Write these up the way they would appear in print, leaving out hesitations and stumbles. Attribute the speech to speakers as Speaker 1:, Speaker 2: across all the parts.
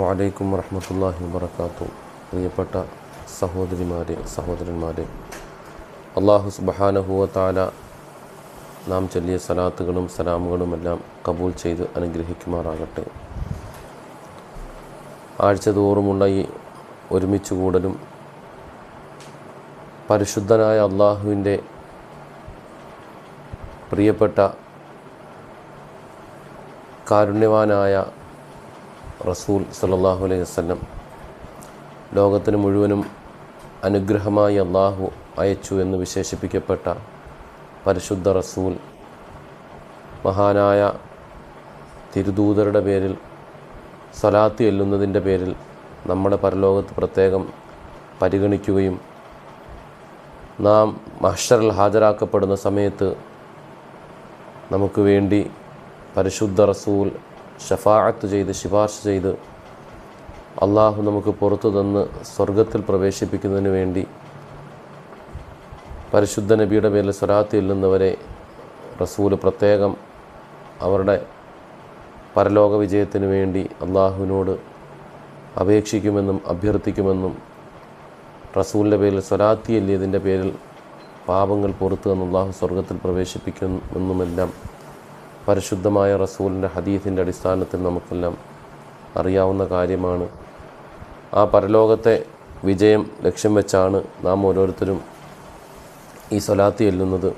Speaker 1: വലൈക്കും വറഹ്മത്തുള്ളാഹി വബറകാതുഹു. പ്രിയപ്പെട്ട സഹോദരിമാരെ, സഹോദരന്മാരെ, അല്ലാഹു സുബ്ഹാനഹു വ തആല നാം ചൊല്ലിയ സലാത്തുകളും സലാമുകളുമെല്ലാം കബൂൽ ചെയ്ത് അനുഗ്രഹിക്കുമാറാകട്ടെ. ആഴ്ചതോറുമുള്ള ഈ ഒരുമിച്ച് കൂടലും പരിശുദ്ധനായ അള്ളാഹുവിൻ്റെ പ്രിയപ്പെട്ട കാരുണ്യവാനായ റസൂൽ സല്ലല്ലാഹു അലൈഹി വസല്ലം ലോകത്തിന് മുഴുവനും അനുഗ്രഹമായി അള്ളാഹു അയച്ചു എന്ന് വിശേഷിപ്പിക്കപ്പെട്ട പരിശുദ്ധ റസൂൽ മഹാനായ തിരുദൂതരുടെ പേരിൽ സ്വലാത്ത് ചെല്ലുന്നതിൻ്റെ പേരിൽ നമ്മുടെ പരലോകത്ത് പ്രത്യേകം പരിഗണിക്കുകയും നാം മഹ്ശറിൽ ഹാജരാക്കപ്പെടുന്ന സമയത്ത് നമുക്ക് വേണ്ടി പരിശുദ്ധ റസൂൽ ഷഫാഅത്ത് ചെയ്ത് ശുപാർശ ചെയ്ത് അള്ളാഹു നമുക്ക് പുറത്തു തന്ന് സ്വർഗത്തിൽ പ്രവേശിപ്പിക്കുന്നതിന് വേണ്ടി പരിശുദ്ധ നബിയുടെ പേരിൽ സ്വലാത്ത് ചെല്ലുന്നവരെ റസൂൽ പ്രത്യേകം അവരുടെ പരലോക വിജയത്തിന് വേണ്ടി അള്ളാഹുവിനോട് അപേക്ഷിക്കുമെന്നും അഭ്യർത്ഥിക്കുമെന്നും റസൂലിൻ്റെ പേരിൽ സ്വലാത്ത് ചെല്ലിയതിൻ്റെ പേരിൽ പാപങ്ങൾ പുറത്തു തന്ന് അള്ളാഹു സ്വർഗത്തിൽ പ്രവേശിപ്പിക്കുമെന്നുമെല്ലാം പരിശുദ്ധമായ റസൂലിൻ്റെ ഹദീസിൻ്റെ അടിസ്ഥാനത്തിൽ നമുക്കെല്ലാം അറിയാവുന്ന കാര്യമാണ്. ആ പരലോകത്തെ വിജയം ലക്ഷ്യം വെച്ചാണ് നാം ഓരോരുത്തരും ഈ സ്വലാത്ത് ചെല്ലുന്നത്.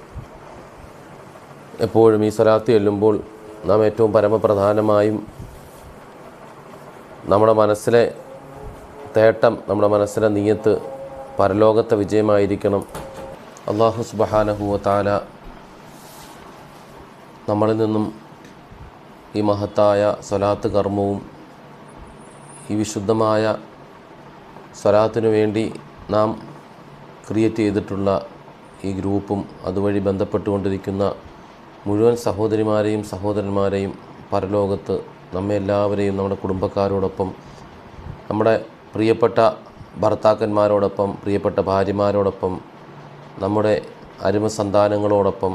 Speaker 1: എപ്പോഴും ഈ സ്വലാത്ത് ചെല്ലുമ്പോൾ നാം ഏറ്റവും പരമപ്രധാനമായും നമ്മുടെ മനസ്സിലെ തേട്ടം, നമ്മുടെ മനസ്സിലെ നിയ്യത്ത് പരലോകത്തെ വിജയമായിരിക്കണം. അല്ലാഹു സുബ്ഹാനഹു വ തആല നമ്മളിൽ നിന്നും ഈ മഹത്തായ സ്വലാത്ത് കർമ്മവും ഈ വിശുദ്ധമായ സ്വലാത്തിനു വേണ്ടി നാം ക്രിയേറ്റ് ചെയ്തിട്ടുള്ള ഈ ഗ്രൂപ്പും അതുവഴി ബന്ധപ്പെട്ടുകൊണ്ടിരിക്കുന്ന മുഴുവൻ സഹോദരിമാരെയും സഹോദരന്മാരെയും പരലോകത്ത് നമ്മെ എല്ലാവരെയും നമ്മുടെ കുടുംബക്കാരോടൊപ്പം, നമ്മുടെ പ്രിയപ്പെട്ട ഭർത്താക്കന്മാരോടൊപ്പം, പ്രിയപ്പെട്ട ഭാര്യമാരോടൊപ്പം, നമ്മുടെ അരുമ സന്താനങ്ങളോടൊപ്പം,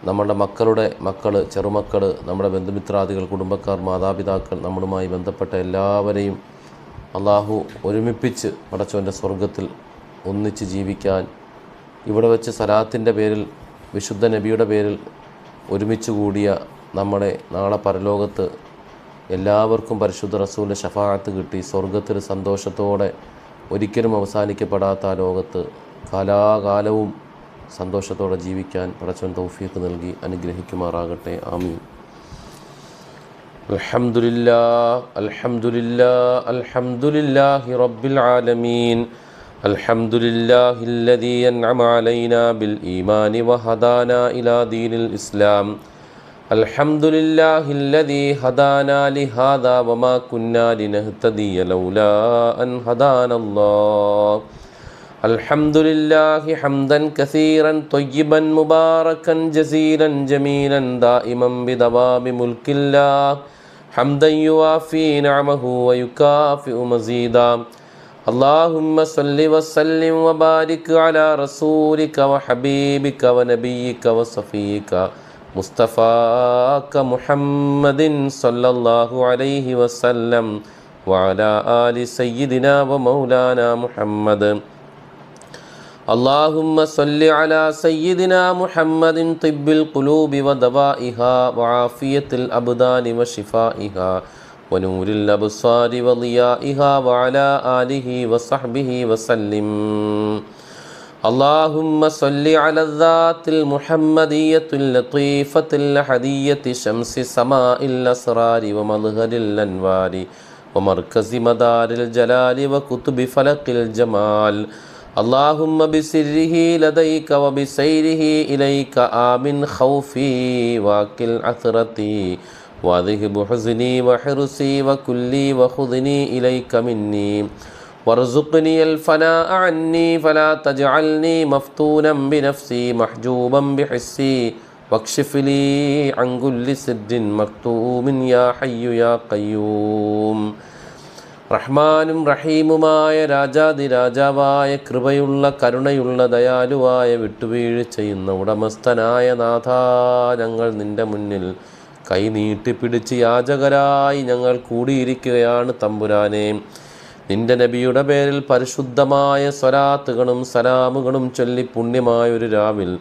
Speaker 1: നമ്മുടെ മക്കളുടെ മക്കൾ, ചെറുമക്കൾ, നമ്മുടെ ബന്ധുമിത്രാദികൾ, കുടുംബക്കാർ, മാതാപിതാക്കൾ, നമ്മളുമായി ബന്ധപ്പെട്ട എല്ലാവരെയും അള്ളാഹു ഒരുമിപ്പിച്ച് പടച്ചവൻ്റെ സ്വർഗത്തിൽ ഒന്നിച്ച് ജീവിക്കാൻ ഇവിടെ വെച്ച് സലാത്തിൻ്റെ പേരിൽ, വിശുദ്ധ നബിയുടെ പേരിൽ ഒരുമിച്ച് കൂടിയ നമ്മളെ നാളെ പരലോകത്ത് എല്ലാവർക്കും പരിശുദ്ധ റസൂലിൻ്റെ ഷഫാഅത്ത് കിട്ടി സ്വർഗത്തിൽ സന്തോഷത്തോടെ ഒരിക്കലും അവസാനിക്കപ്പെടാത്ത ആ ലോകത്ത് കാലാകാലവും സന്തോഷത്തോടെ ജീവിക്കാൻ പടച്ചവൻ തൗഫീഖ് നൽകി അനുഗ്രഹിക്കുമാറാകട്ടെ. ആമീൻ. അൽഹംദുലില്ലാഹ് അൽഹംദുലില്ലാഹ് അൽഹംദുലില്ലാഹി റബ്ബിൽ ആലമീൻ. അൽഹംദുലില്ലാഹില്ലദീ അൻഅമ അലൈനാ ബിൽ ഈമാനി വഹദാനാ ഇലാ ദീനിൽ ഇസ്ലാം. അൽഹംദുലില്ലാഹില്ലദീ ഹദാനാ ലിഹാദാ വമാ കുന്നാ ലിനഹ്തദിയ ലൗലാ അൻ ഹദാനല്ലാഹ്. അൽഹംദുലില്ലാഹി ഹംദൻ കസീറൻ ത്വയ്യിബൻ മുബാറകൻ ജസീലൻ ജമീലൻ ദായിമൻ ബിദവാമി മുൽക്കില്ലാഹ് ഹംദൻ യുവാഫി നിഅമഹു വയുകാഫിഉ മസീദാ. അല്ലാഹുമ്മ സ്വല്ലി വസല്ലിം വബാരിക് അലാ റസൂലിക വഹബീബിക വനബിയിക വസഫീക മുസ്തഫാക മുഹമ്മദിൻ സല്ലല്ലാഹു അലൈഹി വസല്ലം വഅലാ ആലി സയ്യിദിനാ വമൗലാനാ മുഹമ്മദ്. اللهم صل على سيدنا محمد طب القلوب ودوائها وعافية الأبدان وشفائها ونور الأبصار وضيائها وعلى آله وصحبه وسلم. اللهم صل على الذات المحمدية اللطيفة الأحدية شمس سماء الأسرار ومظهر الأنوار ومركز مدار الجلال وكتب فلق الجمال. اللهم بسره لديك وبسيره إليك آمن خوفي واكل عثرتي واذهب حزني وحرصي وكلي وخذني إليك مني وارزقني الفناء عني فلا تجعلني مفتونا بنفسي محجوبا بحسي واكشف لي عن كل سر مكتوم يا حي يا قيوم. റഹ്മാനും റഹീമുമായ രാജാതിരാജാവായ കൃപയുള്ള കരുണയുള്ള ദയാലുവായ വിട്ടുവീഴ്ച ചെയ്യുന്ന ഉടമസ്ഥനായ നാഥ, ഞങ്ങൾ നിൻ്റെ മുന്നിൽ കൈ നീട്ടിപ്പിടിച്ച് യാചകരായി ഞങ്ങൾ കൂടിയിരിക്കുകയാണ് തമ്പുരാനെ. നിന്റെ നബിയുടെ പേരിൽ പരിശുദ്ധമായ സ്വലാത്തുകളും സലാമുകളും ചൊല്ലി പുണ്യമായ ഒരു രാവിൽ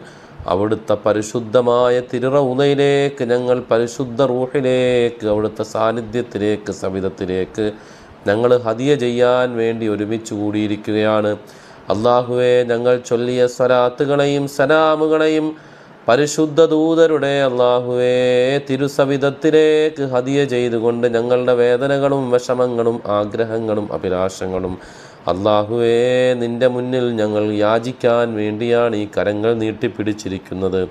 Speaker 1: അവിടുത്തെ പരിശുദ്ധമായ തിരുറൗദയിലേക്ക്, ഞങ്ങൾ പരിശുദ്ധ റൂഹിലേക്ക്, അവിടുത്തെ സാന്നിധ്യത്തിലേക്ക്, സവിധത്തിലേക്ക് ഞങ്ങൾ ഹദിയ ചെയ്യാൻ വേണ്ടി ഒരുമിച്ച് കൂടിയിരിക്കുകയാണ്. അള്ളാഹുവേ, ഞങ്ങൾ ചൊല്ലിയ സ്വലാത്തുകളെയും സലാമുകളെയും പരിശുദ്ധ ദൂതരുടെ അള്ളാഹുവേ തിരുസവിധത്തിലേക്ക് ഹദിയ ചെയ്തുകൊണ്ട് ഞങ്ങളുടെ വേദനകളും വിഷമങ്ങളും ആഗ്രഹങ്ങളും അഭിലാഷങ്ങളും അള്ളാഹുവേ നിൻ്റെ മുന്നിൽ ഞങ്ങൾ യാചിക്കാൻ വേണ്ടിയാണ് ഈ കരങ്ങൾ നീട്ടിപ്പിടിച്ചിരിക്കുന്നത്.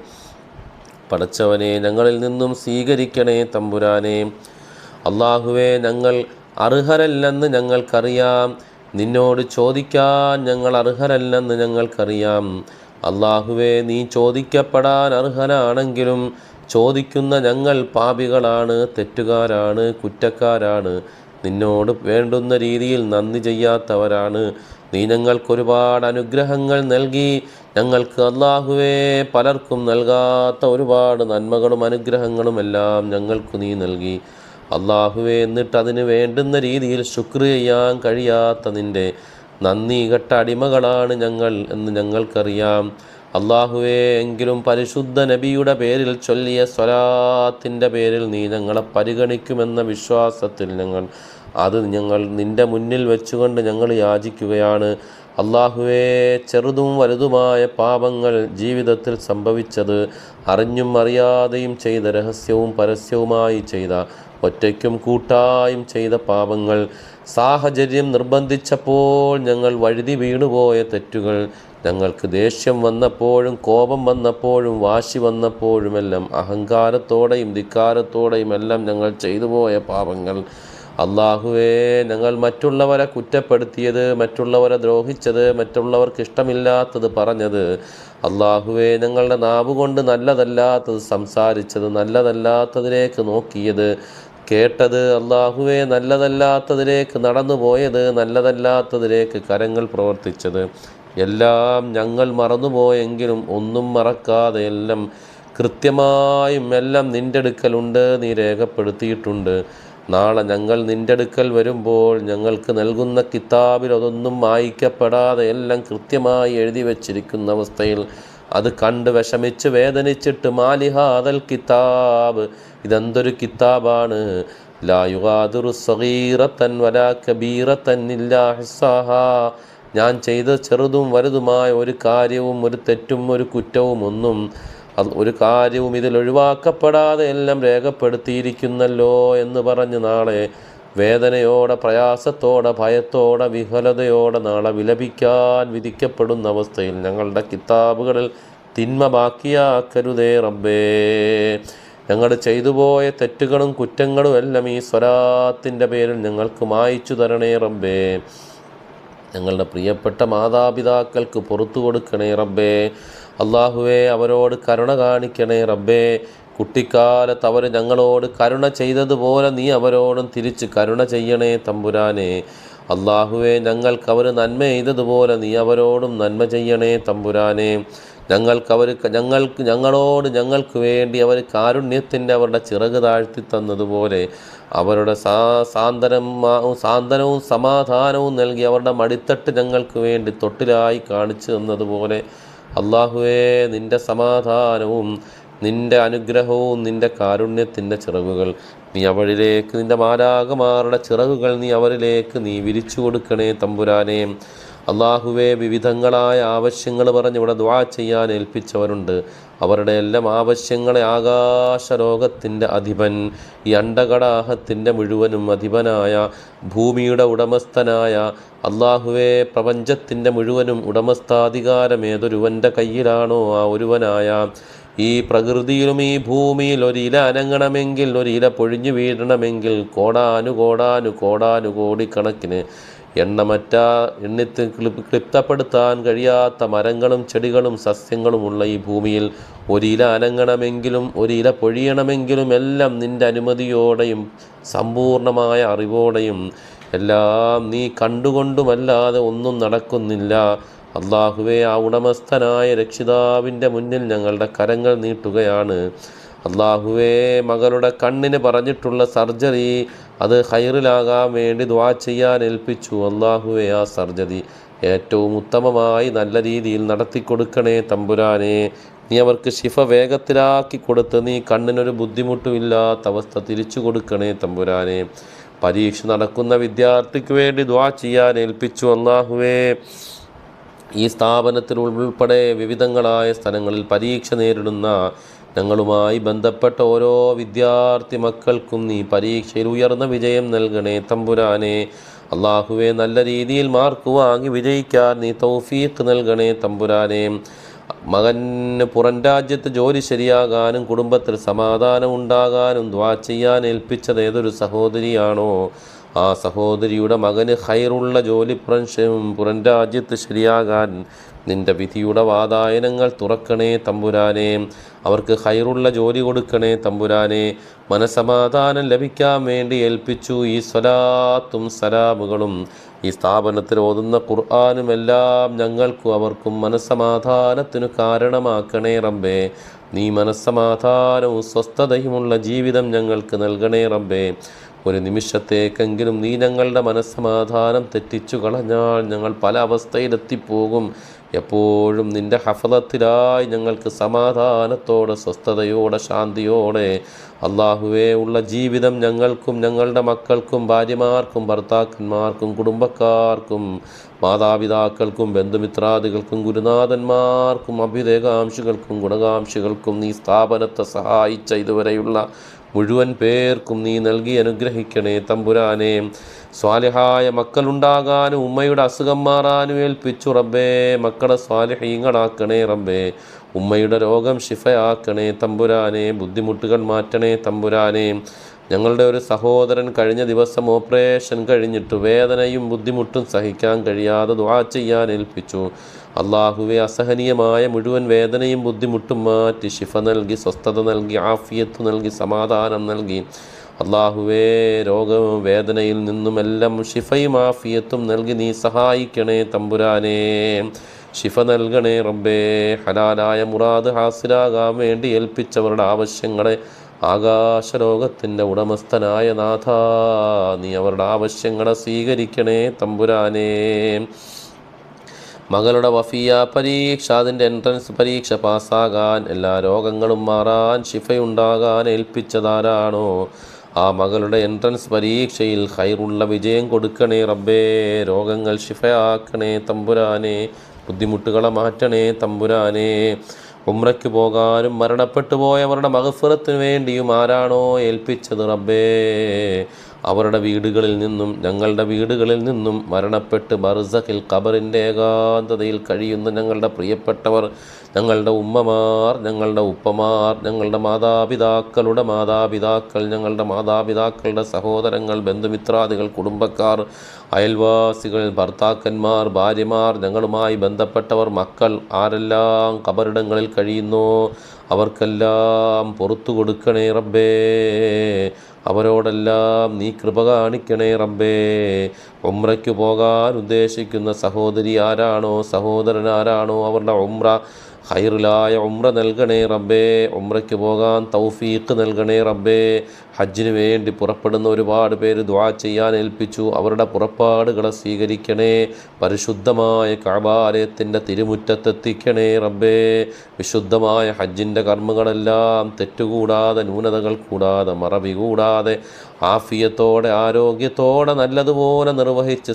Speaker 1: പടച്ചവനെ, ഞങ്ങളിൽ നിന്നും സ്വീകരിക്കണേ തമ്പുരാനെ. അള്ളാഹുവേ, ഞങ്ങൾ അർഹരല്ലെന്ന് ഞങ്ങൾക്കറിയാം, നിന്നോട് ചോദിക്കാൻ ഞങ്ങൾ അർഹരല്ലെന്ന് ഞങ്ങൾക്കറിയാം. അള്ളാഹുവേ, നീ ചോദിക്കപ്പെടാൻ അർഹനാണെങ്കിലും ചോദിക്കുന്ന ഞങ്ങൾ പാപികളാണ്, തെറ്റുകാരാണ്, കുറ്റക്കാരാണ്, നിന്നോട് വേണ്ടുന്ന രീതിയിൽ നന്ദി ചെയ്യാത്തവരാണ്. നീ ഞങ്ങൾക്കൊരുപാട് അനുഗ്രഹങ്ങൾ നൽകി. ഞങ്ങൾക്ക് അള്ളാഹുവേ പലർക്കും നൽകാത്ത ഒരുപാട് നന്മകളും അനുഗ്രഹങ്ങളും എല്ലാം ഞങ്ങൾക്ക് നീ നൽകി അള്ളാഹുവേ. എന്നിട്ട് അതിന് വേണ്ടുന്ന രീതിയിൽ ശുക്ർ ചെയ്യാൻ കഴിയാത്ത നിൻ്റെ നന്ദി കെട്ട അടിമകളാണ് ഞങ്ങൾ എന്ന് ഞങ്ങൾക്കറിയാം. അള്ളാഹുവേ, എങ്കിലും പരിശുദ്ധ നബിയുടെ പേരിൽ ചൊല്ലിയ സ്വലാത്തിൻ്റെ പേരിൽ നീ ഞങ്ങളെ പരിഗണിക്കുമെന്ന വിശ്വാസത്തിൽ ഞങ്ങൾ നിൻ്റെ മുന്നിൽ വെച്ചുകൊണ്ട് ഞങ്ങൾ യാചിക്കുകയാണ്. അള്ളാഹുവേ, ചെറുതും വലുതുമായ പാപങ്ങൾ ജീവിതത്തിൽ സംഭവിച്ചത്, അറിഞ്ഞും അറിയാതെയും ചെയ്ത, രഹസ്യവും പരസ്യവുമായി ചെയ്ത, ഒറ്റയ്ക്കും കൂട്ടായും ചെയ്ത പാപങ്ങൾ, സാഹചര്യം നിർബന്ധിച്ചപ്പോൾ ഞങ്ങൾ വഴുതി വീണുപോയ തെറ്റുകൾ, ഞങ്ങൾക്ക് ദേഷ്യം വന്നപ്പോഴും കോപം വന്നപ്പോഴും വാശി വന്നപ്പോഴുമെല്ലാം അഹങ്കാരത്തോടെയും ധിക്കാരത്തോടെയും എല്ലാം ഞങ്ങൾ ചെയ്തു പോയ പാപങ്ങൾ, അള്ളാഹുവേ, ഞങ്ങൾ മറ്റുള്ളവരെ കുറ്റപ്പെടുത്തിയത്, മറ്റുള്ളവരെ ദ്രോഹിച്ചത്, മറ്റുള്ളവർക്ക് ഇഷ്ടമില്ലാത്തത് പറഞ്ഞത്, അള്ളാഹുവേ, ഞങ്ങളുടെ നാവുകൊണ്ട് നല്ലതല്ലാത്തത് സംസാരിച്ചത്, നല്ലതല്ലാത്തതിലേക്ക് നോക്കിയത്, കേട്ടത്, അള്ളാഹുവേ, നല്ലതല്ലാത്തതിലേക്ക് നടന്നുപോയത്, നല്ലതല്ലാത്തതിലേക്ക് കരങ്ങൾ പ്രവർത്തിച്ചത് എല്ലാം ഞങ്ങൾ മറന്നുപോയെങ്കിലും ഒന്നും മറക്കാതെ എല്ലാം കൃത്യമായും എല്ലാം നിൻ്റെ അടുക്കലുണ്ട്, നീ രേഖപ്പെടുത്തിയിട്ടുണ്ട്. നാളെ ഞങ്ങൾ നിൻ്റെ അടുക്കൽ വരുമ്പോൾ ഞങ്ങൾക്ക് നൽകുന്ന കിതാബിൽ അതൊന്നും വായിക്കപ്പെടാതെ എല്ലാം കൃത്യമായി എഴുതി വച്ചിരിക്കുന്ന അവസ്ഥയിൽ അത് കണ്ട് വിഷമിച്ച് വേദനിച്ചിട്ട് മാലിഹാദൽ കിതാബ്, ഇതെന്തൊരു കിതാബാണ്, ലാ യുഗാദിറു സഗീറത്തൻ വലാ കബീറത്തൻ ഇല്ലാ ഹിസ്സാഹാ, ഞാൻ ചെയ്ത ചെറുതും വലുതുമായ ഒരു കാര്യവും ഒരു തെറ്റും ഒരു കുറ്റവും ഒന്നും ഒരു കാര്യവും ഇതിൽ ഒഴിവാക്കപ്പെടാതെ എല്ലാം രേഖപ്പെടുത്തിയിരിക്കുന്നല്ലോ എന്ന് പറഞ്ഞ് നാളെ വേദനയോടെ, പ്രയാസത്തോടെ, ഭയത്തോടെ, വിഹലതയോടെ നാളെ വിലപിക്കാൻ വിധിക്കപ്പെടുന്ന അവസ്ഥയിൽ ഞങ്ങളുടെ കിതാബുകളിൽ തിന്മ ബാക്കിയാക്കരുതേ റബ്ബേ. ഞങ്ങൾ ചെയ്തുപോയ തെറ്റുകളും കുറ്റങ്ങളും എല്ലാം ഈ സ്വലാത്തിൻ്റെ പേരിൽ ഞങ്ങൾക്ക് മായിച്ചു തരണേ റബ്ബേ. ഞങ്ങളുടെ പ്രിയപ്പെട്ട മാതാപിതാക്കൾക്ക് പുറത്തു കൊടുക്കണേ റബ്ബേ. അള്ളാഹുവേ, അവരോട് കരുണ കാണിക്കണേ റബ്ബേ. കുട്ടിക്കാലത്ത് അവർ ഞങ്ങളോട് കരുണ ചെയ്തതുപോലെ നീ അവരോടും തിരിച്ച് കരുണ ചെയ്യണേ തമ്പുരാനെ. അള്ളാഹുവേ, ഞങ്ങൾക്ക് അവർ നന്മ ചെയ്തതുപോലെ നീ അവരോടും നന്മ ചെയ്യണേ തമ്പുരാനെ. ഞങ്ങൾക്ക് വേണ്ടി അവർ കാരുണ്യത്തിൻ്റെ അവരുടെ ചിറക് താഴ്ത്തി തന്നതുപോലെ അവരുടെ സാന്ത്വനവും സമാധാനവും നൽകി അവരുടെ മടിത്തട്ട് ഞങ്ങൾക്ക് വേണ്ടി തൊട്ടിലായി കാണിച്ചു തന്നതുപോലെ അള്ളാഹുവേ, നിൻ്റെ സമാധാനവും നിൻ്റെ അനുഗ്രഹവും നിൻ്റെ കാരുണ്യത്തിൻ്റെ ചിറകുകൾ നീ അവരിലേക്ക്, നിൻ്റെ മാലാഖമാരുടെ ചിറകുകൾ നീ അവരിലേക്ക് നീ വിരിച്ചു കൊടുക്കണേ തമ്പുരാനെ. അള്ളാഹുവേ, വിവിധങ്ങളായ ആവശ്യങ്ങൾ പറഞ്ഞ് ഇവിടെ ദുആ ചെയ്യാൻ ഏൽപ്പിച്ചവരുണ്ട്. അവരുടെ എല്ലാം ആവശ്യങ്ങളെ ആകാശലോകത്തിൻ്റെ അധിപൻ, ഈ അണ്ടകടാഹത്തിൻ്റെ മുഴുവനും അധിപനായ, ഭൂമിയുടെ ഉടമസ്ഥനായ അള്ളാഹുവേ, പ്രപഞ്ചത്തിൻ്റെ മുഴുവനും ഉടമസ്ഥാധികാരം ഏതൊരുവൻ്റെ കയ്യിലാണോ ആ ഒരുവനായ ഈ പ്രകൃതിയിലും ഈ ഭൂമിയിൽ ഒരില അനങ്ങണമെങ്കിൽ, ഒരില പൊഴിഞ്ഞു വീഴണമെങ്കിൽ കോടാനുകോടിക്കണക്കിന് ക്ലിപ്തപ്പെടുത്താൻ കഴിയാത്ത മരങ്ങളും ചെടികളും സസ്യങ്ങളുമുള്ള ഈ ഭൂമിയിൽ ഒരില അനങ്ങണമെങ്കിലും ഒരില പൊഴിയണമെങ്കിലും എല്ലാം നിൻ്റെ അനുമതിയോടെയും സമ്പൂർണമായ അറിവോടെയും എല്ലാം നീ കണ്ടുകൊണ്ടുമല്ലാതെ ഒന്നും നടക്കുന്നില്ല. അള്ളാഹുവേ, ആ ഉടമസ്ഥനായ രക്ഷിതാവിൻ്റെ മുന്നിൽ ഞങ്ങളുടെ കരങ്ങൾ നീട്ടുകയാണ്. അള്ളാഹുവേ മകളുടെ കണ്ണിന് പറഞ്ഞിട്ടുള്ള സർജറി അത് ഖൈറിലാകാൻ വേണ്ടി ദുആ ചെയ്യാൻ ഏൽപ്പിച്ചു. അള്ളാഹുവേ ആ സർജറി ഏറ്റവും ഉത്തമമായി നല്ല രീതിയിൽ നടത്തിക്കൊടുക്കണേ തമ്പുരാനെ. നീ അവർക്ക് ശിഫ വേഗത്തിലാക്കി കൊടുത്ത് നീ കണ്ണിനൊരു ബുദ്ധിമുട്ടുമില്ലാത്ത അവസ്ഥ തിരിച്ചു കൊടുക്കണേ തമ്പുരാനെ. പരീക്ഷ നടക്കുന്ന വിദ്യാർത്ഥിക്ക് വേണ്ടി ദുആ ചെയ്യാൻ ഏൽപ്പിച്ചു. അള്ളാഹുവേ ഈ സ്ഥാപനത്തിൽ ഉൾപ്പെടെ വിവിധങ്ങളായ സ്ഥലങ്ങളിൽ പരീക്ഷ നേരിടുന്ന ഞങ്ങളുമായി ബന്ധപ്പെട്ട ഓരോ വിദ്യാർത്ഥി മക്കൾക്കും നീ പരീക്ഷയിൽ ഉയർന്ന വിജയം നൽകണേ തമ്പുരാനെ. അള്ളാഹുവെ നല്ല രീതിയിൽ മാർക്ക് വാങ്ങി വിജയിക്കാൻ നീ തൗഫീഖ് നൽകണേ തമ്പുരാനെ. മകന് പുറം രാജ്യത്ത് ജോലി ശരിയാകാനും കുടുംബത്തിൽ സമാധാനം ഉണ്ടാകാനും ദുആ ചെയ്യാൻ ഏൽപ്പിച്ചത് ഏതൊരു സഹോദരിയാണോ ആ സഹോദരിയുടെ മകന് ഖൈറുള്ള ജോലി പുറം രാജ്യത്ത് ശരിയാകാൻ നിൻ്റെ വിധിയുടെ വാതായനങ്ങൾ തുറക്കണേ തമ്പുരാനെ. അവർക്ക് ഖൈറുള്ള ജോലി കൊടുക്കണേ തമ്പുരാനെ. മനസമാധാനം ലഭിക്കാൻ വേണ്ടി ഏൽപ്പിച്ചു. ഈ സ്വലാത്തും സലാമുകളും ഈ സ്ഥാപനത്തിൽ ഓതുന്ന ഖുർആനും എല്ലാം ഞങ്ങൾക്കും അവർക്കും മനസമാധാനത്തിനു കാരണമാക്കണേ റബ്ബേ. നീ മനസ്സമാധാനവും സ്വസ്ഥതയുമുള്ള ജീവിതം ഞങ്ങൾക്ക് നൽകണേ റബ്ബേ. ഒരു നിമിഷത്തേക്കെങ്കിലും നീ ഞങ്ങളുടെ മനസ്സമാധാനം തെറ്റിച്ചു കളഞ്ഞാൽ ഞങ്ങൾ പല അവസ്ഥയിലെത്തിപ്പോകും. എപ്പോഴും നിൻ്റെ ഹഫളത്തിലായി ഞങ്ങൾക്ക് സമാധാനത്തോടെ സ്വസ്ഥതയോടെ ശാന്തിയോടെ അള്ളാഹുവേ ഉള്ള ജീവിതം ഞങ്ങൾക്കും ഞങ്ങളുടെ മക്കൾക്കും ഭാര്യമാർക്കും ഭർത്താക്കന്മാർക്കും കുടുംബക്കാർക്കും മാതാപിതാക്കൾക്കും ബന്ധുമിത്രാദികൾക്കും ഗുരുനാഥന്മാർക്കും അഭ്യുദയകാംക്ഷികൾക്കും ഗുണകാംക്ഷികൾക്കും നീ സ്ഥാപനത്തെ സഹായിച്ച ഇതുവരെയുള്ള മുഴുവൻ പേർക്കും നീ നൽകി അനുഗ്രഹിക്കണേ തമ്പുരാനെ. സ്വാലിഹായ മക്കളുണ്ടാകാനും ഉമ്മയുടെ അസുഖം മാറാനും ഏൽപ്പിച്ചു റബ്ബേ. മക്കളെ സ്വാലിഹീങ്ങളാക്കണേ റബ്ബേ. ഉമ്മയുടെ രോഗം ശിഫയാക്കണേ തമ്പുരാനെ. ബുദ്ധിമുട്ടുകൾ മാറ്റണേ തമ്പുരാനെ. ഞങ്ങളുടെ ഒരു സഹോദരൻ കഴിഞ്ഞ ദിവസം ഓപ്പറേഷൻ കഴിഞ്ഞിട്ട് വേദനയും ബുദ്ധിമുട്ടും സഹിക്കാൻ കഴിയാതെ ദുആ ചെയ്യാൻ ഏൽപ്പിച്ചു. അള്ളാഹുവെ അസഹനീയമായ മുഴുവൻ വേദനയും ബുദ്ധിമുട്ടും മാറ്റി ശിഫ നൽകി സ്വസ്ഥത നൽകി ആഫിയത്ത് നൽകി സമാധാനം നൽകി അള്ളാഹുവേ രോഗവും വേദനയിൽ നിന്നുമെല്ലാം ശിഫയും ആഫിയത്തും നൽകി നീ സഹായിക്കണേ തമ്പുരാനെ. ശിഫ നൽകണേ റബ്ബേ. ഹലാലായ മുറാദ് ഹാസിലാകാൻ വേണ്ടി ഏൽപ്പിച്ചവരുടെ ആവശ്യങ്ങളെ ആകാശലോകത്തിൻ്റെ ഉടമസ്ഥനായ നാഥ നീ അവരുടെ ആവശ്യങ്ങളെ സ്വീകരിക്കണേ തമ്പുരാനെ. മകളുടെ വഫിയ പരീക്ഷ അതിൻ്റെ എൻട്രൻസ് പരീക്ഷ പാസ്സാകാൻ എല്ലാ രോഗങ്ങളും മാറാൻ ശിഫയുണ്ടാകാൻ ഏൽപ്പിച്ചതാരാണോ ആ മകളുടെ എൻട്രൻസ് പരീക്ഷയിൽ ഖൈറുള്ള വിജയം കൊടുക്കണേ റബ്ബേ. രോഗങ്ങൾ ശിഫയാക്കണേ തമ്പുരാനെ. ബുദ്ധിമുട്ടുകളെ മാറ്റണേ തമ്പുരാനെ. ഉംറയ്ക്ക് പോകാനും മരണപ്പെട്ടു പോയവരുടെ മഗ്ഫിറത്തിനു വേണ്ടിയും ആരാണോ ഏൽപ്പിച്ചത് റബ്ബേ അവരുടെ വീടുകളിൽ നിന്നും ഞങ്ങളുടെ വീടുകളിൽ നിന്നും മരണപ്പെട്ട് ബർസഖിൽ ഖബറിൻ്റെ ഏകാന്തതയിൽ കഴിയുന്ന ഞങ്ങളുടെ പ്രിയപ്പെട്ടവർ, ഞങ്ങളുടെ ഉമ്മമാർ, ഞങ്ങളുടെ ഉപ്പമാർ, ഞങ്ങളുടെ മാതാപിതാക്കളുടെ മാതാപിതാക്കൾ, ഞങ്ങളുടെ മാതാപിതാക്കളുടെ സഹോദരങ്ങൾ, ബന്ധുമിത്രാദികൾ, കുടുംബക്കാർ, അയൽവാസികൾ, ഭർത്താക്കന്മാർ, ഭാര്യമാർ, ഞങ്ങളുമായി ബന്ധപ്പെട്ടവർ, മക്കൾ ആരെല്ലാം ഖബറിടങ്ങളിൽ കഴിയുന്നോ അവർക്കെല്ലാം പുറത്തു കൊടുക്കണേ റബ്ബേ. അവരോടെല്ലാം നീ കൃപ കാണിക്കണേ റബ്ബേ. ഉംറയ്ക്ക് പോകാൻ ഉദ്ദേശിക്കുന്ന സഹോദരി ആരാണോ സഹോദരൻ ആരാണോ അവരുടെ ഉംറ ഖൈറിലായ ഉംറ നൽകണേ റബ്ബേ. ഉംറയ്ക്ക് പോകാൻ തൗഫീഖ് നൽകണേ റബ്ബേ. ഹജ്ജിന് വേണ്ടി പുറപ്പെടുന്ന ഒരുപാട് പേര് ദുആ ചെയ്യാൻ ഏൽപ്പിച്ചു. അവരുടെ പുറപ്പാടുകളെ സ്വീകരിക്കണേ. പരിശുദ്ധമായ കഅബാലയത്തിൻ്റെ തിരുമുറ്റത്തെത്തിക്കണേ റബ്ബേ. വിശുദ്ധമായ ഹജ്ജിൻ്റെ കർമ്മങ്ങളെല്ലാം തെറ്റുകൂടാതെ ന്യൂനതകൾ കൂടാതെ മറവി കൂടാതെ ആഫിയത്തോടെ ആരോഗ്യത്തോടെ നല്ലതുപോലെ നിർവഹിച്ച്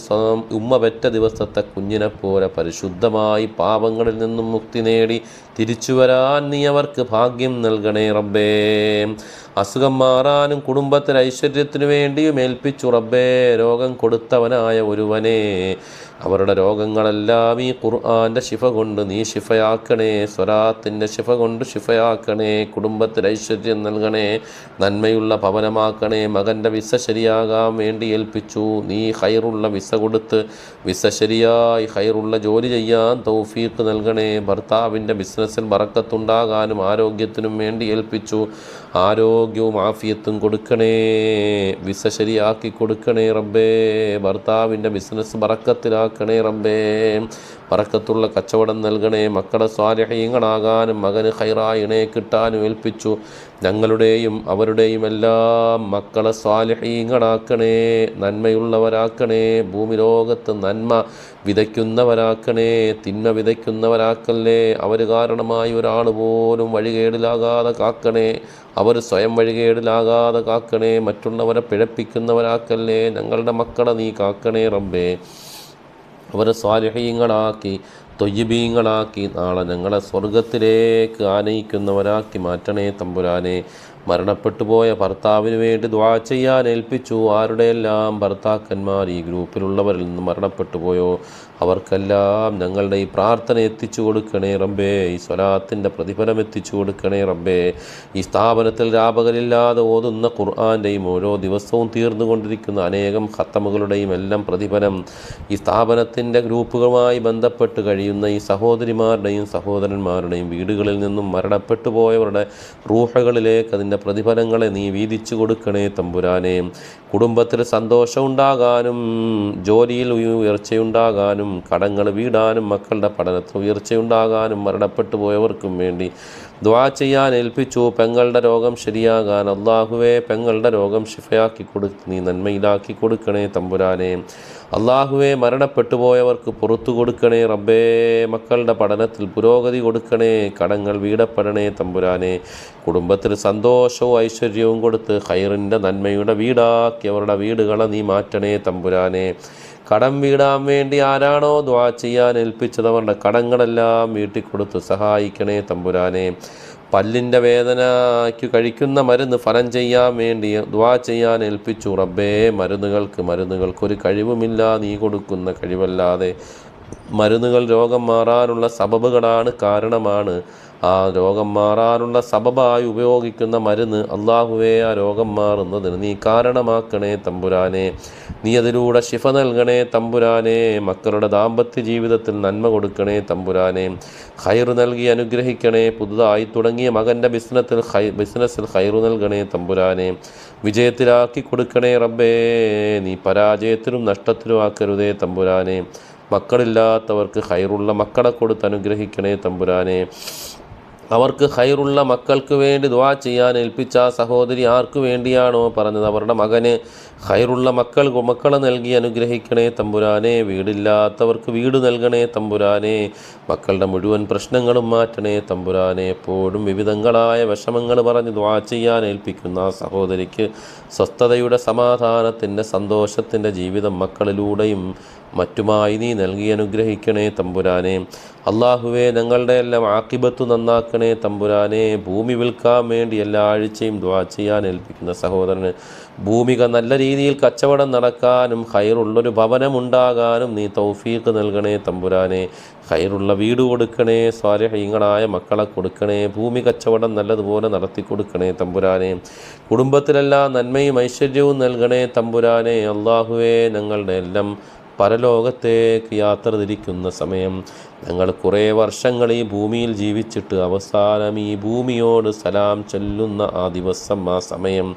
Speaker 1: ഉമ്മ പെറ്റ ദിവസത്തെ കുഞ്ഞിനെപ്പോലെ പരിശുദ്ധമായി പാപങ്ങളിൽ നിന്നും മുക്തി നേടി തിരിച്ചു വരാൻ നീ അവർക്ക് ഭാഗ്യം നൽകണേ റബ്ബേ. അസുഖം മാറാനും കുടുംബത്തിന് ഐശ്വര്യത്തിനു വേണ്ടിയും ഏൽപ്പിച്ചു റബ്ബേ. രോഗം കൊടുത്തവനായ ഒരുവനെ അവരുടെ രോഗങ്ങളെല്ലാം ഈ ഖുർആൻ്റെ ശിഫ കൊണ്ട് നീ ശിഫയാക്കണേ. സ്വലാത്തിൻ്റെ ശിഫ കൊണ്ട് ശിഫയാക്കണേ. കുടുംബത്തിൽ ഐശ്വര്യം നൽകണേ. നന്മയുള്ള ഭവനമാക്കണേ. മകൻ്റെ വിസ ശരിയാകാൻ വേണ്ടി ഏൽപ്പിച്ചു. നീ ഖൈറുള്ള വിസ കൊടുത്ത് വിസ ശരിയായി ഖൈറുള്ള ജോലി ചെയ്യാൻ തൗഫീഖ് നൽകണേ. ഭർത്താവിൻ്റെ ബിസിനസ്സിൽ ബറക്കത്തുണ്ടാകാനും ആരോഗ്യത്തിനും വേണ്ടി ഏൽപ്പിച്ചു. ആരോഗ്യം ആരോഗ്യവും ആഫിയത്തും കൊടുക്കണേ, വിസ ശരിയാക്കി കൊടുക്കണേ റബ്ബേ. ഭർത്താവിൻ്റെ ബിസിനസ് ബറക്കത്തിലാക്കണേ റബ്ബേ, ബറക്കത്തുള്ള കച്ചവടം നൽകണേ. മക്കളെ സ്വാലിഹീങ്ങളാകാനും മകന് ഖൈറായ ഇണയെ കിട്ടാനും ഏൽപ്പിച്ചു. ഞങ്ങളുടെയും അവരുടെയും എല്ലാം മക്കളെ സ്വാലിഹീങ്ങളാക്കണേ, നന്മയുള്ളവരാക്കണേ. ഭൂമി ലോകത്ത് നന്മ വിതയ്ക്കുന്നവരാക്കണേ, തിന്മ വിതയ്ക്കുന്നവരാക്കല്ലേ. അവർ കാരണമായി ഒരാൾ പോലും വഴികേടിലാകാതെ കാക്കണേ, അവർ സ്വയം വഴികേടിലാകാതെ കാക്കണേ. മറ്റുള്ളവരെ പിഴപ്പിക്കുന്നവരാക്കല്ലേ. ഞങ്ങളുടെ മക്കളെ നീ കാക്കണേ റബ്ബേ. അവരെ സ്വാലിഹീങ്ങളാക്കി തൊയ്യിബീങ്ങളാക്കി നാളെ ഞങ്ങളെ സ്വർഗത്തിലേക്ക് ആനയിക്കുന്നവരാക്കി മാറ്റണേ തമ്പുരാനെ. മരണപ്പെട്ടു പോയ ഭർത്താവിന് വേണ്ടി ദുആ ചെയ്യാൻ ഏൽപ്പിച്ചു. ആരുടെയെല്ലാം ഭർത്താക്കന്മാർ ഈ ഗ്രൂപ്പിലുള്ളവരിൽ നിന്ന് മരണപ്പെട്ടു പോയോ അവർക്കെല്ലാം ഞങ്ങളുടെ ഈ പ്രാർത്ഥന എത്തിച്ചു കൊടുക്കണേ റബ്ബേ. ഈ സ്വലാത്തിൻ്റെ പ്രതിഫലം എത്തിച്ചു കൊടുക്കണേ റബ്ബേ. ഈ സ്ഥാപനത്തിൽ രാപകലില്ലാതെ ഓതുന്ന ഖുർആൻ്റെയും ഓരോ ദിവസവും തീർന്നുകൊണ്ടിരിക്കുന്ന അനേകം ഖത്തമുകളുടെയും എല്ലാം പ്രതിഫലം, ഈ സ്ഥാപനത്തിൻ്റെ ഗ്രൂപ്പുകളുമായി ബന്ധപ്പെട്ട് കഴിയുന്ന ഈ സഹോദരിമാരുടെയും സഹോദരന്മാരുടെയും വീടുകളിൽ നിന്നും മരണപ്പെട്ടു പോയവരുടെ റൂഹകളിലേക്ക് അതിൻ്റെ പ്രതിഫലങ്ങളെ നീ വീതിച്ചു കൊടുക്കണേ തമ്പുരാനെ. കുടുംബത്തിൽ സന്തോഷം ഉണ്ടാകാനും ജോലിയിൽ ഉയർച്ചയുണ്ടാകാനും കടങ്ങൾ വീടാനും മക്കളുടെ പഠനത്തിൽ ഉയർച്ചയുണ്ടാകാനും മരണപ്പെട്ടു പോയവർക്കും വേണ്ടി ദുആ ചെയ്യാൻ ഏൽപ്പിച്ചു. പെങ്ങളുടെ രോഗം ശരിയാകാൻ അല്ലാഹുവേ പെങ്ങളുടെ രോഗം ശിഫയാക്കി കൊടുത്ത് നീ നന്മയിലാക്കി കൊടുക്കണേ തമ്പുരാനെ. അല്ലാഹുവേ മരണപ്പെട്ടു പോയവർക്ക് പുറത്തു കൊടുക്കണേ റബ്ബേ. മക്കളുടെ പഠനത്തിൽ പുരോഗതി കൊടുക്കണേ, കടങ്ങൾ വീടപ്പെടണേ തമ്പുരാനെ. കുടുംബത്തിൽ സന്തോഷവും ഐശ്വര്യവും കൊടുത്ത് ഖൈറിൻ്റെ നന്മയുടെ വീടാക്കി അവരുടെ വീടുകളെ നീ മാറ്റണേ തമ്പുരാനെ. കടം വീടാൻ വേണ്ടി ആരാണോ ദുആ ചെയ്യാൻ ഏൽപ്പിച്ചത് അവരുടെ കടങ്ങളെല്ലാം വീട്ടിക്കൊടുത്ത് സഹായിക്കണേ തമ്പുരാനെ. പല്ലിൻ്റെ വേദനയ്ക്ക് കഴിക്കുന്ന മരുന്ന് ഫലം ചെയ്യാൻ വേണ്ടി ദുആ ചെയ്യാൻ ഏൽപ്പിച്ചു റബ്ബേ. മരുന്നുകൾക്കൊരു കഴിവുമില്ല, നീ കൊടുക്കുന്ന കഴിവല്ലാതെ. മരുന്നുകൾ രോഗം മാറാനുള്ള സബബുകളാണ്, കാരണമാണ്. ആ രോഗം മാറാനുള്ള സബബായി ഉപയോഗിക്കുന്ന മരുന്ന് അല്ലാഹുവേ ആ രോഗം മാറുന്നതിന് നീ കാരണമാക്കണേ തമ്പുരാനെ. നീ അതിലൂടെ ശിഫ നൽകണേ തമ്പുരാനെ. മക്കളുടെ ദാമ്പത്യ ജീവിതത്തിൽ നന്മ കൊടുക്കണേ തമ്പുരാനെ. ഖൈറ് നൽകി അനുഗ്രഹിക്കണേ. പുതുതായി തുടങ്ങിയ മകൻ്റെ ബിസിനസ്സിൽ ഖൈറ് നൽകണേ തമ്പുരാനെ. വിജയത്തിലാക്കി കൊടുക്കണേ റബ്ബേ. നീ പരാജയത്തിലും നഷ്ടത്തിലും ആക്കരുതേ തമ്പുരാനെ. മക്കളില്ലാത്തവർക്ക് ഖൈറുള്ള മക്കളെ കൊടുത്ത് അനുഗ്രഹിക്കണേ തമ്പുരാനെ. അവർക്ക് ഖൈറുള്ള മക്കൾക്ക് വേണ്ടി ദുആ ചെയ്യാൻ ഏൽപ്പിച്ച സഹോദരി ആർക്ക് വേണ്ടിയാണോ പറഞ്ഞത് അവരുടെ മകന് ഖൈറുള്ള മക്കളെ നൽകി അനുഗ്രഹിക്കണേ തമ്പുരാനെ. വീടില്ലാത്തവർക്ക് വീട് നൽകണേ തമ്പുരാനെ. മക്കളുടെ മുഴുവൻ പ്രശ്നങ്ങളും മാറ്റണേ തമ്പുരാനെ. എപ്പോഴും വിവിധങ്ങളായ വിഷമങ്ങൾ പറഞ്ഞ് ദുആ ചെയ്യാൻ ഏൽപ്പിക്കുന്ന ആ സഹോദരിക്ക് സ്വസ്ഥതയുടെ സമാധാനത്തിൻ്റെ സന്തോഷത്തിൻ്റെ ജീവിതം മക്കളിലൂടെയും മറ്റുമായി നീ നൽകി അനുഗ്രഹിക്കണേ തമ്പുരാനെ. അല്ലാഹുവേ ഞങ്ങളുടെ എല്ലാം ആഖിബത്ത് നന്നാക്കണേ തമ്പുരാനെ. ഭൂമി വിൽക്കാൻ വേണ്ടി എല്ലാ ആഴ്ചയും ദുആ ചെയ്യാൻ ഏൽപ്പിക്കുന്ന സഹോദരന് ഭൂമിക നല്ല രീതിയിൽ കച്ചവടം നടക്കാനും ഖൈറുള്ളൊരു ഭവനമുണ്ടാകാനും നീ തൗഫീഖ് നൽകണേ തമ്പുരാനെ. ഖൈറുള്ള വീട് കൊടുക്കണേ, സ്വാലിഹീങ്ങളായ മക്കളെ കൊടുക്കണേ, ഭൂമി കച്ചവടം നല്ലതുപോലെ നടത്തി കൊടുക്കണേ തമ്പുരാനെ. കുടുംബത്തിലെല്ലാം നന്മയും ഐശ്വര്യവും നൽകണേ തമ്പുരാനെ. അല്ലാഹുവേ ഞങ്ങളുടെ എല്ലാം പരലോകത്തേക്ക് യാത്ര തിരിക്കുന്ന സമയം ഞങ്ങൾ കുറേ വർഷങ്ങൾ ഈ ഭൂമിയിൽ ജീവിച്ചിട്ട് അവസാനം ഈ ഭൂമിയോട് സലാം ചൊല്ലുന്ന ആ ദിവസം, ആ സമയം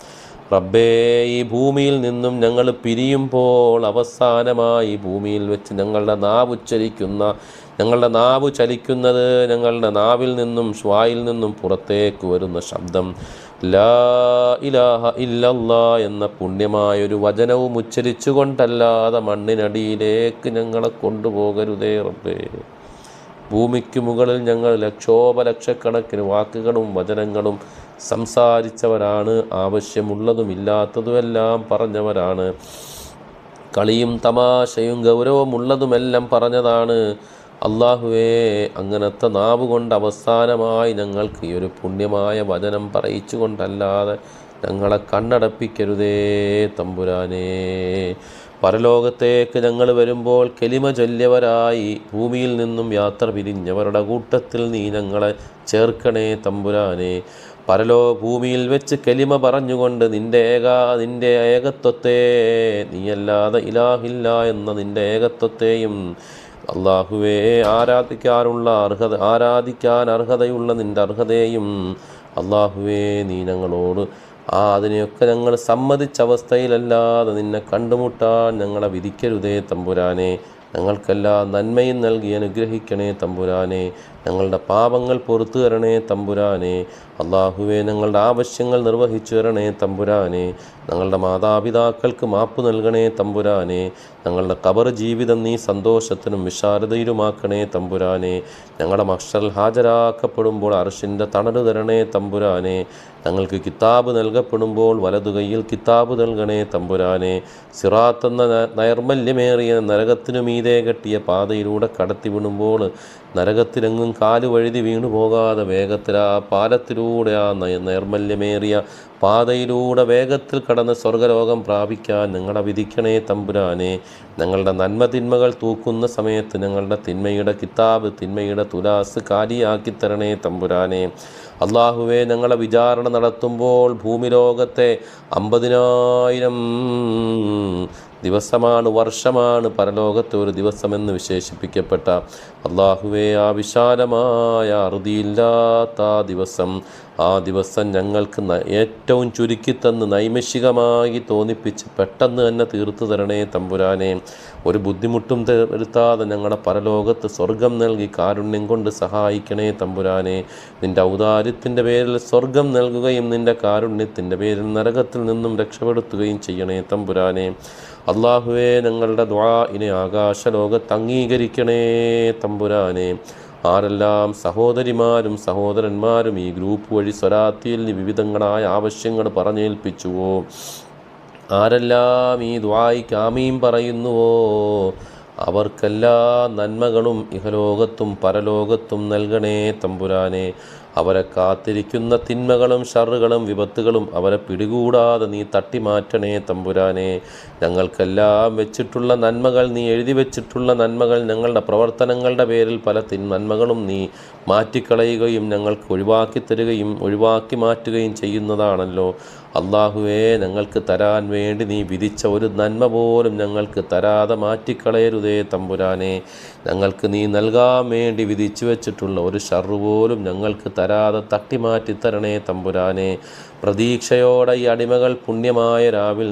Speaker 1: റബ്ബേ, ഈ ഭൂമിയിൽ നിന്നും ഞങ്ങൾ പിരിയുമ്പോൾ അവസാനമായി ഭൂമിയിൽ വെച്ച് ഞങ്ങളുടെ നാവ് ചലിക്കുന്നത് ഞങ്ങളുടെ നാവിൽ നിന്നും ശ്വായിൽ നിന്നും പുറത്തേക്ക് വരുന്ന ശബ്ദം ലാ ഇലാഹ ഇല്ലല്ലാ എന്ന പുണ്യമായൊരു വചനവും ഉച്ചരിച്ചു കൊണ്ടല്ലാതെ മണ്ണിനടിയിലേക്ക് ഞങ്ങളെ കൊണ്ടുപോകരുതേ റബ്ബേ. ഭൂമിക്ക് മുകളിൽ ഞങ്ങൾ ലക്ഷോപലക്ഷക്കണക്കിന് വാക്കുകളും വചനങ്ങളും സംസാരിച്ചവരാണ്. ആവശ്യമുള്ളതും ഇല്ലാത്തതുമെല്ലാം പറഞ്ഞവരാണ്. കളിയും തമാശയും ഗൗരവമുള്ളതുമെല്ലാം പറഞ്ഞതാണ്. അല്ലാഹുവേ, അങ്ങനത്തെ നാവ് കൊണ്ട് അവസാനമായി ഞങ്ങൾക്ക് ഈ ഒരു പുണ്യമായ വചനം പറയിച്ചു കൊണ്ടല്ലാതെ ഞങ്ങളെ കണ്ണടപ്പിക്കരുതേ തമ്പുരാനേ. പരലോകത്തേക്ക് ഞങ്ങൾ വരുമ്പോൾ കെലിമ ചൊല്ലിയവരായി ഭൂമിയിൽ നിന്നും യാത്ര പിരിഞ്ഞവരുടെ കൂട്ടത്തിൽ നീ ഞങ്ങളെ ചേർക്കണേ തമ്പുരാനെ. ഭൂമിയിൽ വെച്ച് കെലിമ പറഞ്ഞുകൊണ്ട് നിൻ്റെ ഏകത്വത്തെ, നീയല്ലാതെ ഇലാഹില്ല എന്ന നിൻ്റെ ഏകത്വത്തെയും അല്ലാഹുവേ ആരാധിക്കാൻ അർഹതയുള്ള നിൻ്റെ അർഹതയും അല്ലാഹുവേ നീ ഞങ്ങളോട് അതിനെയൊക്കെ ഞങ്ങൾ സമ്മതിച്ച അവസ്ഥയിലല്ലാതെ നിന്നെ കണ്ടുമുട്ടാൻ ഞങ്ങളെ വിധിക്കരുതേ തമ്പുരാനെ. ഞങ്ങൾക്കെല്ലാം നന്മയും നൽകി അനുഗ്രഹിക്കണേ തമ്പുരാനെ. ഞങ്ങളുടെ പാപങ്ങൾ പുറത്തു തരണേ തമ്പുരാനെ. അള്ളാഹുവേ, ഞങ്ങളുടെ ആവശ്യങ്ങൾ നിർവഹിച്ചു തരണേ തമ്പുരാനെ. ഞങ്ങളുടെ മാതാപിതാക്കൾക്ക് മാപ്പ് നൽകണേ തമ്പുരാനെ. ഞങ്ങളുടെ ഖബർ ജീവിതം നീ സന്തോഷത്തിനും വിശാലതയിലുമാക്കണേ തമ്പുരാനെ. ഞങ്ങളുടെ മഹ്ശറിൽ ഹാജരാക്കപ്പെടുമ്പോൾ അർശിൻ്റെ തണല് തരണേ തമ്പുരാനെ. ഞങ്ങൾക്ക് കിതാബ് നൽകപ്പെടുമ്പോൾ വലതുകൈയിൽ കിതാബ് നൽകണേ തമ്പുരാനെ. സിറാത്ത് എന്ന നൈർമല്യമേറിയ നരകത്തിനു മീതെ കെട്ടിയ പാതയിലൂടെ കടത്തി വിടുമ്പോൾ നരകത്തിലെങ്ങും കാല് വഴുതി വീണു പോകാതെ വേഗത്തിൽ ആ പാലത്തിലൂടെ, ആ നൈർമല്യമേറിയ പാതയിലൂടെ വേഗത്തിൽ കടന്ന് സ്വർഗലോകം പ്രാപിക്കാൻ ഞങ്ങളെ വിധിക്കണേ തമ്പുരാനെ. ഞങ്ങളുടെ നന്മ തിന്മകൾ തൂക്കുന്ന സമയത്ത് ഞങ്ങളുടെ തിന്മയുടെ കിതാബ്, തിന്മയുടെ തുലാസ് കാലിയാക്കി തരണേ തമ്പുരാനെ. അള്ളാഹുവേ, ഞങ്ങളെ വിചാരണ നടത്തുമ്പോൾ ഭൂമി ലോകത്തെ 50,000 ദിവസമാണ്, വർഷമാണ് പരലോകത്തെ ഒരു ദിവസമെന്ന് വിശേഷിപ്പിക്കപ്പെട്ട അള്ളാഹുവേ, ആ വിശാലമായ അറുതിയില്ലാത്ത ആ ദിവസം ഞങ്ങൾക്ക് ഏറ്റവും ചുരുക്കിത്തന്ന് നൈമിഷികമായി തോന്നിപ്പിച്ച് പെട്ടെന്ന് തന്നെ തീർത്തു തരണേ തമ്പുരാനെ. ഒരു ബുദ്ധിമുട്ടും വരുത്താതെ ഞങ്ങളുടെ പരലോകത്ത് സ്വർഗം നൽകി കാരുണ്യം കൊണ്ട് സഹായിക്കണേ തമ്പുരാനെ. നിൻ്റെ ഔദാര്യത്തിൻ്റെ പേരിൽ സ്വർഗം നൽകുകയും നിൻ്റെ കാരുണ്യത്തിൻ്റെ പേരിൽ നരകത്തിൽ നിന്നും രക്ഷപ്പെടുത്തുകയും ചെയ്യണേ തമ്പുരാനെ. അള്ളാഹുവേ, ഞങ്ങളുടെ ദുആഇനെ ആകാശലോകത്ത് അംഗീകരിക്കണേ തമ്പുരാനെ. ആരെല്ലാം സഹോദരിമാരും സഹോദരന്മാരും ഈ ഗ്രൂപ്പ് വഴി സ്വലാത്തിൽ വിവിധങ്ങളായ ആവശ്യങ്ങൾ പറഞ്ഞേൽപ്പിച്ചുവോ, ആരെല്ലാം ഈ ദുആഇക്ക് ആമീൻ പറയുന്നുവോ, അവർക്കെല്ലാ നന്മകളും ഇഹലോകത്തും പരലോകത്തും നൽകണേ തമ്പുരാനെ. അവരെ കാത്തിരിക്കുന്ന തിന്മകളും ഷറുകളും വിപത്തുകളും അവരെ പിടികൂടാതെ നീ തട്ടിമാറ്റണേ തമ്പുരാനെ. ഞങ്ങൾക്കെല്ലാം വെച്ചിട്ടുള്ള നന്മകൾ, നീ എഴുതി വെച്ചിട്ടുള്ള നന്മകൾ, ഞങ്ങളുടെ പ്രവർത്തനങ്ങളുടെ പേരിൽ പല നന്മകളും നീ മാറ്റിക്കളയുകയും ഞങ്ങൾക്ക് ഒഴിവാക്കി തരികയും ഒഴിവാക്കി മാറ്റുകയും ചെയ്യുന്നതാണല്ലോ. അള്ളാഹുവേ, ഞങ്ങൾക്ക് തരാൻ വേണ്ടി നീ വിധിച്ച ഒരു നന്മ പോലും ഞങ്ങൾക്ക് തരാതെ മാറ്റിക്കളയരുതേ തമ്പുരാനെ. ഞങ്ങൾക്ക് നീ നൽകാൻ വേണ്ടി വിധിച്ചു വെച്ചിട്ടുള്ള ഒരു ഷർറ് പോലും ഞങ്ങൾക്ക് തരാതെ തട്ടിമാറ്റി തരണേ തമ്പുരാനെ. പ്രതീക്ഷയോടെ ഈ അടിമകൾ പുണ്യമായ രാവിൽ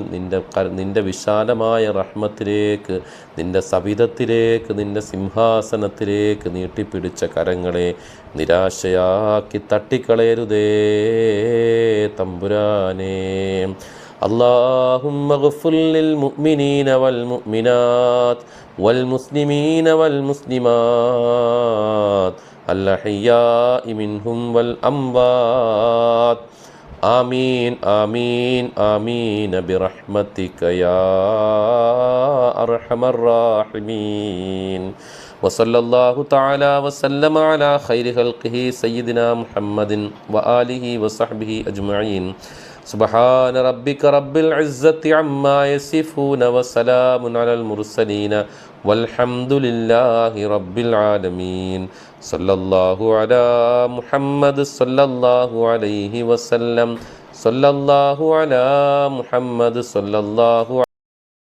Speaker 1: നിൻ്റെ വിശാലമായ റഹ്മത്തിലേക്ക്, നിൻ്റെ സവിധത്തിലേക്ക്, നിൻ്റെ സിംഹാസനത്തിലേക്ക് നീട്ടിപ്പിടിച്ച കരങ്ങളെ നിരാശയാക്കി തട്ടിക്കളയരുതേ തമ്പുരാനെ. അല്ലാഹുമ്മ ഗ്ഫിർ ലിൽ മുഅ്മിനീന വൽ മുഅ്മിനാത്ത് വൽ മുസ്ലിമീന വൽ മുസ്ലിമാത്ത് അൽ അഹ്യാഇ മിൻഹും വൽ അംവാത്ത്. ആമീൻ ആമീൻ ആമീൻ ബിറഹ്മതിക യാ അർഹമർ റാഹിമീൻ. വസല്ലല്ലാഹു തആല വസല്ലമ അലാ ഖൈരി ഖൽഖിഹി സയ്യിദിനാ മുഹമ്മദിൻ വആലിഹി വസഹ്ബിഹി അജ്മഈൻ. സുബ്ഹാന റബ്ബിക റബ്ബിൽ ഇസ്സത്തി അമ്മാ യസിഫൂന വസലാമുൻ അലൽ മുർസലീന വൽഹംദുലില്ലാഹി റബ്ബിൽ ആലമീൻ. സല്ലല്ലാഹു അലാ മുഹമ്മദ് സല്ലല്ലാഹു അലൈഹി വസല്ലം. സല്ലല്ലാഹു അലാ മുഹമ്മദ് സല്ലല്ലാഹു